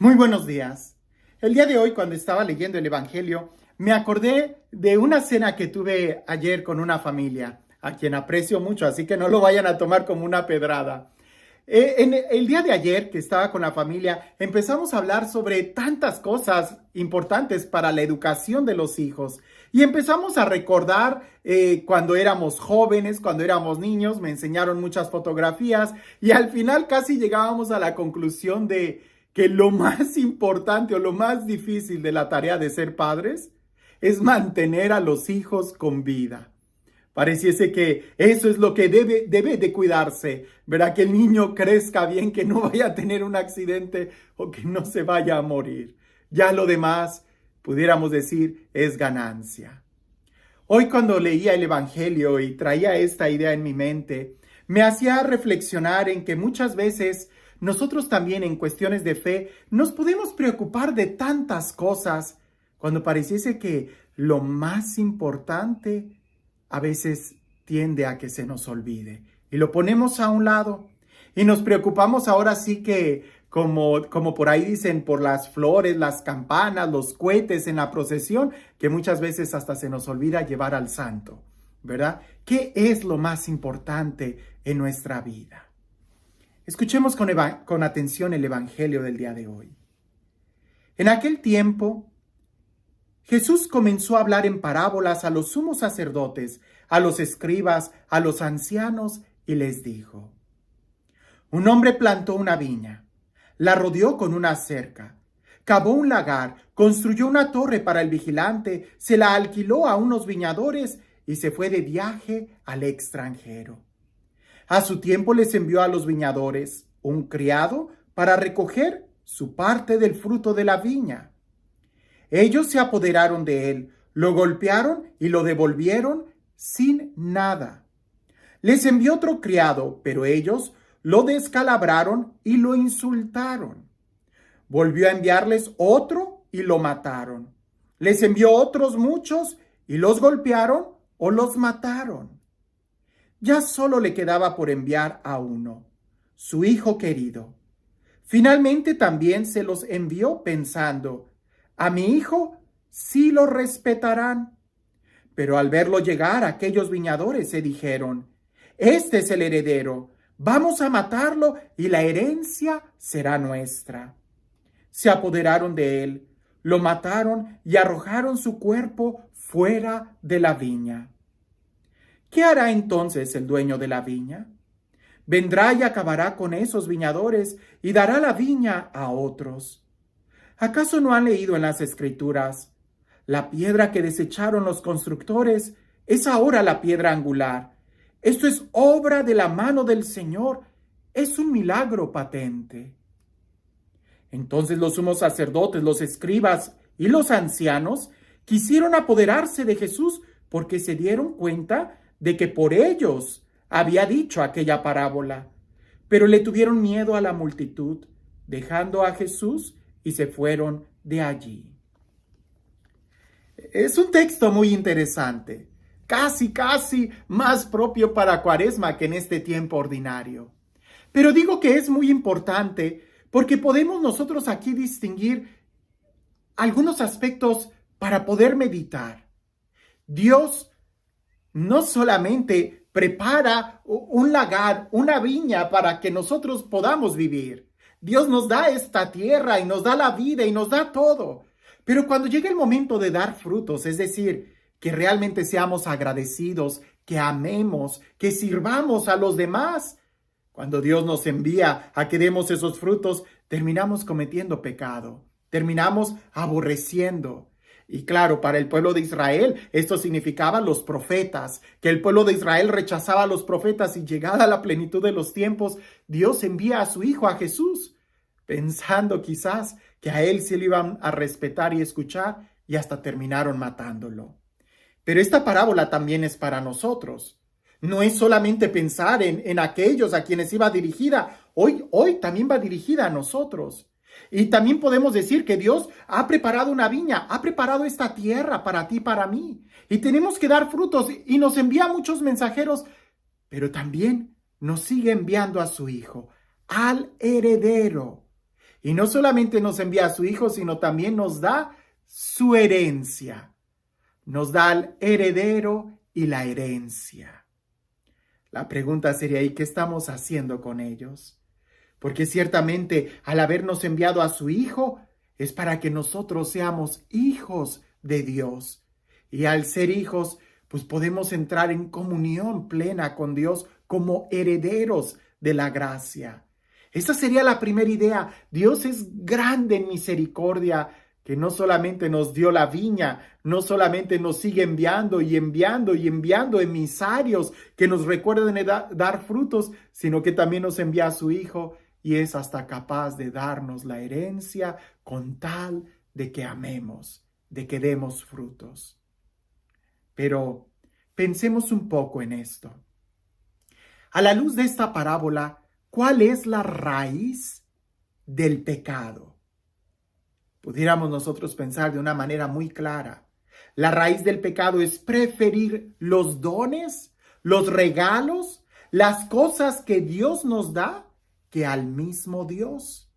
Muy buenos días. El día de hoy, cuando estaba leyendo el Evangelio, me acordé de una cena que tuve ayer con una familia, a quien aprecio mucho, así que no lo vayan a tomar como una pedrada. En el día de ayer que estaba con la familia, empezamos a hablar sobre tantas cosas importantes para la educación de los hijos y empezamos a recordar cuando éramos jóvenes, cuando éramos niños, me enseñaron muchas fotografías y al final casi llegábamos a la conclusión de que lo más importante o lo más difícil de la tarea de ser padres es mantener a los hijos con vida. Pareciese que eso es lo que debe de cuidarse, ¿verdad? Que el niño crezca bien, que no vaya a tener un accidente o que no se vaya a morir. Ya lo demás, pudiéramos decir, es ganancia. Hoy cuando leía el Evangelio y traía esta idea en mi mente, me hacía reflexionar en que muchas veces nosotros también en cuestiones de fe nos podemos preocupar de tantas cosas cuando pareciese que lo más importante a veces tiende a que se nos olvide y lo ponemos a un lado y nos preocupamos ahora sí que como por ahí dicen, por las flores, las campanas, los cohetes en la procesión, que muchas veces hasta se nos olvida llevar al santo, ¿verdad? ¿Qué es lo más importante en nuestra vida? Escuchemos con atención el Evangelio del día de hoy. En aquel tiempo, Jesús comenzó a hablar en parábolas a los sumos sacerdotes, a los escribas, a los ancianos, y les dijo: Un hombre plantó una viña, la rodeó con una cerca, cavó un lagar, construyó una torre para el vigilante, se la alquiló a unos viñadores y se fue de viaje al extranjero. A su tiempo les envió a los viñadores un criado para recoger su parte del fruto de la viña. Ellos se apoderaron de él, lo golpearon y lo devolvieron sin nada. Les envió otro criado, pero ellos lo descalabraron y lo insultaron. Volvió a enviarles otro y lo mataron. Les envió otros muchos y los golpearon o los mataron. Ya solo le quedaba por enviar a uno, su hijo querido. Finalmente también se los envió pensando: a mi hijo sí lo respetarán. Pero al verlo llegar, aquellos viñadores se dijeron: este es el heredero, vamos a matarlo y la herencia será nuestra. Se apoderaron de él, lo mataron y arrojaron su cuerpo fuera de la viña. ¿Qué hará entonces el dueño de la viña? Vendrá y acabará con esos viñadores y dará la viña a otros. ¿Acaso no han leído en las Escrituras: la piedra que desecharon los constructores es ahora la piedra angular? Esto es obra de la mano del Señor, es un milagro patente. Entonces los sumos sacerdotes, los escribas y los ancianos quisieron apoderarse de Jesús porque se dieron cuenta de que por ellos había dicho aquella parábola, pero le tuvieron miedo a la multitud, dejando a Jesús y se fueron de allí. Es un texto muy interesante, casi más propio para Cuaresma que en este tiempo ordinario. Pero digo que es muy importante porque podemos nosotros aquí distinguir algunos aspectos para poder meditar. Dios no solamente prepara un lagar, una viña para que nosotros podamos vivir. Dios nos da esta tierra y nos da la vida y nos da todo. Pero cuando llega el momento de dar frutos, es decir, que realmente seamos agradecidos, que amemos, que sirvamos a los demás, cuando Dios nos envía a que demos esos frutos, terminamos cometiendo pecado, terminamos aborreciendo. Y claro, para el pueblo de Israel, esto significaba los profetas, que el pueblo de Israel rechazaba a los profetas y llegada la plenitud de los tiempos, Dios envía a su Hijo, a Jesús, pensando quizás que a él se le iban a respetar y escuchar y hasta terminaron matándolo. Pero esta parábola también es para nosotros. No es solamente pensar en aquellos a quienes iba dirigida, hoy también va dirigida a nosotros. Y también podemos decir que Dios ha preparado una viña, ha preparado esta tierra para ti, para mí. Y tenemos que dar frutos y nos envía muchos mensajeros, pero también nos sigue enviando a su Hijo, al heredero. Y no solamente nos envía a su Hijo, sino también nos da su herencia. Nos da al heredero y la herencia. La pregunta sería, ¿y qué estamos haciendo con ellos? Porque ciertamente al habernos enviado a su Hijo, es para que nosotros seamos hijos de Dios. Y al ser hijos, pues podemos entrar en comunión plena con Dios como herederos de la gracia. Esa sería la primera idea. Dios es grande en misericordia, que no solamente nos dio la viña, no solamente nos sigue enviando y enviando y enviando emisarios que nos recuerden dar frutos, sino que también nos envía a su Hijo y es hasta capaz de darnos la herencia con tal de que amemos, de que demos frutos. Pero pensemos un poco en esto. A la luz de esta parábola, ¿cuál es la raíz del pecado? Pudiéramos nosotros pensar de una manera muy clara. La raíz del pecado es preferir los dones, los regalos, las cosas que Dios nos da, que al mismo Dios.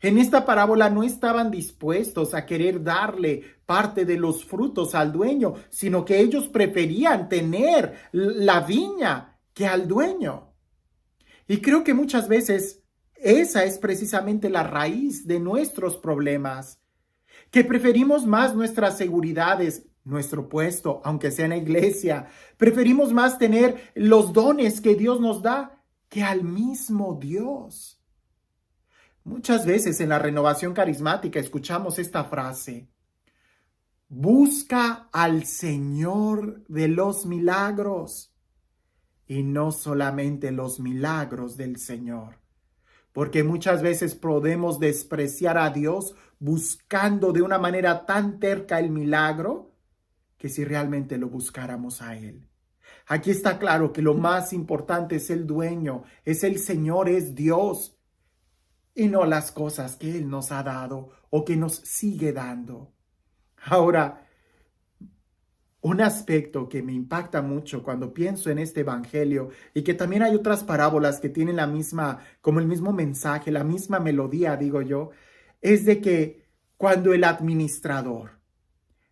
En esta parábola no estaban dispuestos a querer darle parte de los frutos al dueño, sino que ellos preferían tener la viña que al dueño. Y creo que muchas veces esa es precisamente la raíz de nuestros problemas, que preferimos más nuestras seguridades, nuestro puesto, aunque sea en la iglesia. Preferimos más tener los dones que Dios nos da que al mismo Dios. Muchas veces en la renovación carismática escuchamos esta frase: busca al Señor de los milagros, y no solamente los milagros del Señor. Porque muchas veces podemos despreciar a Dios buscando de una manera tan terca el milagro, que si realmente lo buscáramos a Él. Aquí está claro que lo más importante es el dueño, es el Señor, es Dios, y no las cosas que Él nos ha dado o que nos sigue dando. Ahora, un aspecto que me impacta mucho cuando pienso en este evangelio, y que también hay otras parábolas que tienen la misma, como el mismo mensaje, la misma melodía, digo yo, es de que cuando el administrador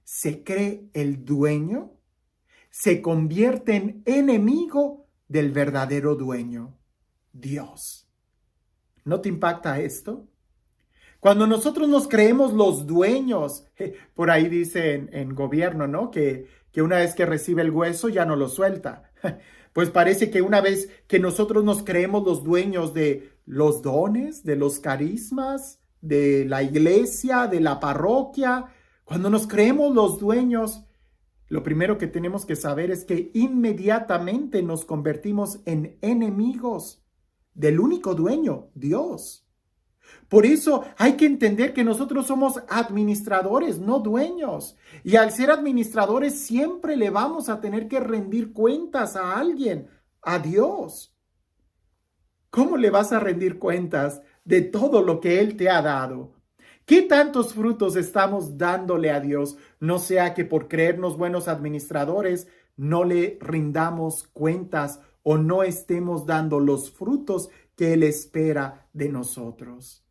se cree el dueño, se convierte en enemigo del verdadero dueño, Dios. ¿No te impacta esto? Cuando nosotros nos creemos los dueños, por ahí dice en gobierno, ¿no? Que una vez que recibe el hueso ya no lo suelta. Pues parece que una vez que nosotros nos creemos los dueños de los dones, de los carismas, de la iglesia, de la parroquia, cuando nos creemos los dueños, lo primero que tenemos que saber es que inmediatamente nos convertimos en enemigos del único dueño, Dios. Por eso hay que entender que nosotros somos administradores, no dueños. Y al ser administradores siempre le vamos a tener que rendir cuentas a alguien, a Dios. ¿Cómo le vas a rendir cuentas de todo lo que Él te ha dado? ¿Qué tantos frutos estamos dándole a Dios? No sea que por creernos buenos administradores no le rindamos cuentas o no estemos dando los frutos que Él espera de nosotros.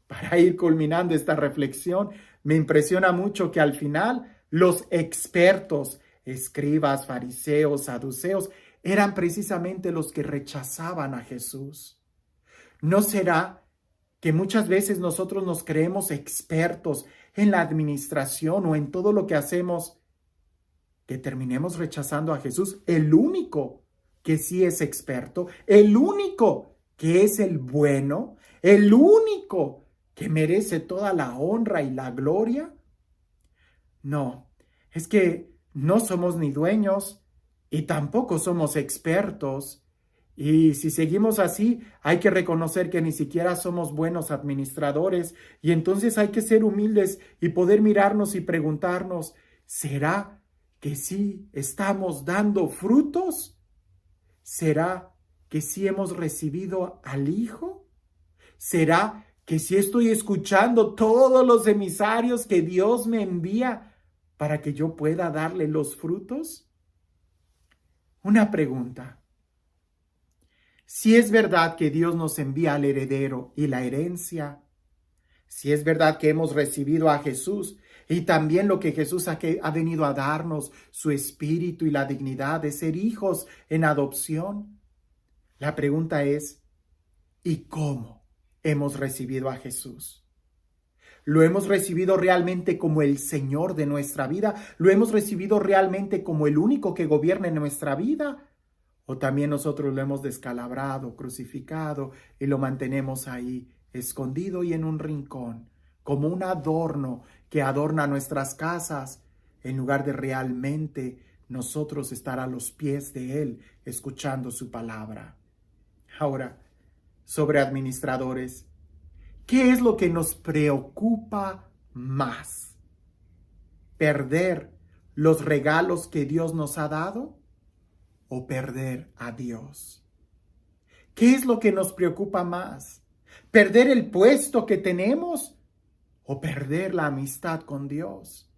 Para ir culminando esta reflexión, me impresiona mucho que al final los expertos, escribas, fariseos, saduceos, eran precisamente los que rechazaban a Jesús. ¿No será que muchas veces nosotros nos creemos expertos en la administración o en todo lo que hacemos, que terminemos rechazando a Jesús, el único que sí es experto, el único que es el bueno, el único que merece toda la honra y la gloria? No, es que no somos ni dueños y tampoco somos expertos. Y si seguimos así, hay que reconocer que ni siquiera somos buenos administradores, y entonces hay que ser humildes y poder mirarnos y preguntarnos, ¿será que sí estamos dando frutos? ¿Será que sí hemos recibido al Hijo? ¿Será que sí estoy escuchando todos los emisarios que Dios me envía para que yo pueda darle los frutos? Una pregunta. Si es verdad que Dios nos envía al heredero y la herencia, Si es verdad que hemos recibido a Jesús y también lo que Jesús ha venido a darnos, su espíritu y la dignidad de ser hijos en adopción, la pregunta es, ¿y cómo hemos recibido a Jesús? ¿Lo hemos recibido realmente como el Señor de nuestra vida? ¿Lo hemos recibido realmente como el único que gobierna en nuestra vida? ¿O también nosotros lo hemos descalabrado, crucificado y lo mantenemos ahí, escondido y en un rincón, como un adorno que adorna nuestras casas, en lugar de realmente nosotros estar a los pies de Él, escuchando su palabra? Ahora, sobre administradores, ¿qué es lo que nos preocupa más? ¿Perder los regalos que Dios nos ha dado o perder a Dios? ¿Qué es lo que nos preocupa más? ¿Perder el puesto que tenemos o perder la amistad con Dios?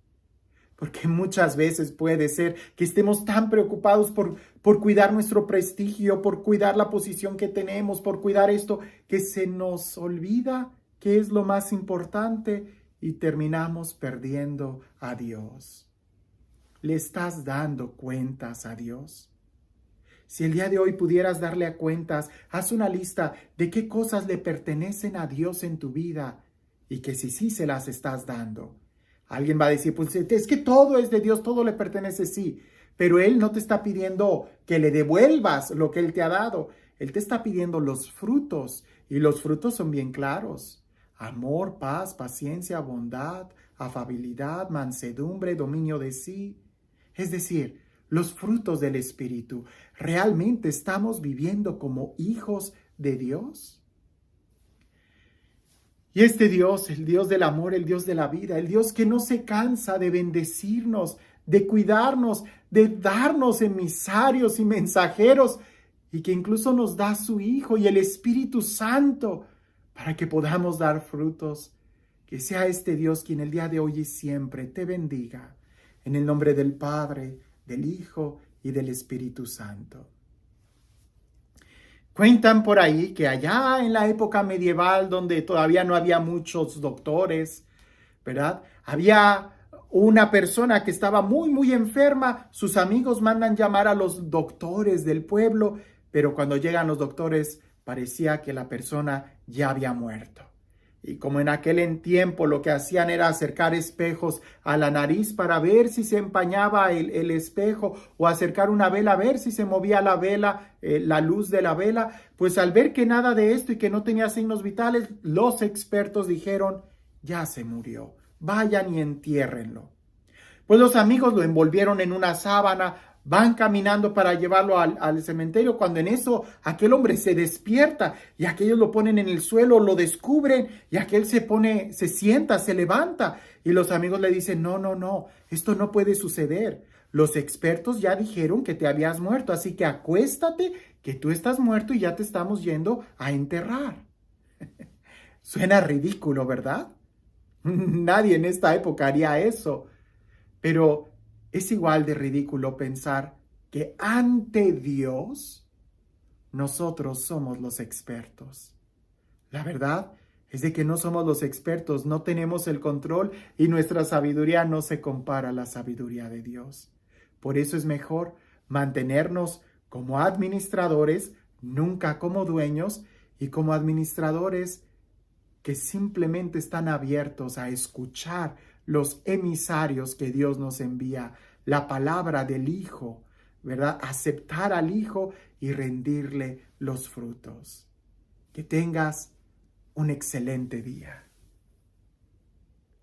Porque muchas veces puede ser que estemos tan preocupados por cuidar nuestro prestigio, por cuidar la posición que tenemos, por cuidar esto, que se nos olvida qué es lo más importante y terminamos perdiendo a Dios. ¿Le estás dando cuentas a Dios? Si el día de hoy pudieras darle cuentas, haz una lista de qué cosas le pertenecen a Dios en tu vida y que sí se las estás dando. Alguien va a decir, pues es que todo es de Dios, todo le pertenece, sí, pero Él no te está pidiendo que le devuelvas lo que Él te ha dado. Él te está pidiendo los frutos y los frutos son bien claros. Amor, paz, paciencia, bondad, afabilidad, mansedumbre, dominio de sí. Es decir, los frutos del Espíritu. ¿Realmente estamos viviendo como hijos de Dios? Y este Dios, el Dios del amor, el Dios de la vida, el Dios que no se cansa de bendecirnos, de cuidarnos, de darnos emisarios y mensajeros, y que incluso nos da su Hijo y el Espíritu Santo para que podamos dar frutos. Que sea este Dios quien el día de hoy y siempre te bendiga. En el nombre del Padre, del Hijo y del Espíritu Santo. Cuentan por ahí que allá en la época medieval, donde todavía no había muchos doctores, ¿verdad? Había una persona que estaba muy enferma. Sus amigos mandan llamar a los doctores del pueblo, pero cuando llegan los doctores parecía que la persona ya había muerto. Y como en aquel tiempo lo que hacían era acercar espejos a la nariz para ver si se empañaba el espejo, o acercar una vela a ver si se movía la vela, la luz de la vela, pues al ver que nada de esto y que no tenía signos vitales, los expertos dijeron, ya se murió, vayan y entiérrenlo. Pues los amigos lo envolvieron en una sábana, van caminando para llevarlo al cementerio, cuando en eso aquel hombre se despierta y aquellos lo ponen en el suelo, lo descubren y aquel se sienta, se levanta y los amigos le dicen, no, esto no puede suceder. Los expertos ya dijeron que te habías muerto, así que acuéstate, que tú estás muerto y ya te estamos yendo a enterrar. Suena ridículo, ¿verdad? Nadie en esta época haría eso, pero es igual de ridículo pensar que ante Dios nosotros somos los expertos. La verdad es de que no somos los expertos, no tenemos el control y nuestra sabiduría no se compara a la sabiduría de Dios. Por eso es mejor mantenernos como administradores, nunca como dueños, y como administradores que simplemente están abiertos a escuchar los emisarios que Dios nos envía, la palabra del Hijo, ¿verdad? Aceptar al Hijo y rendirle los frutos. Que tengas un excelente día.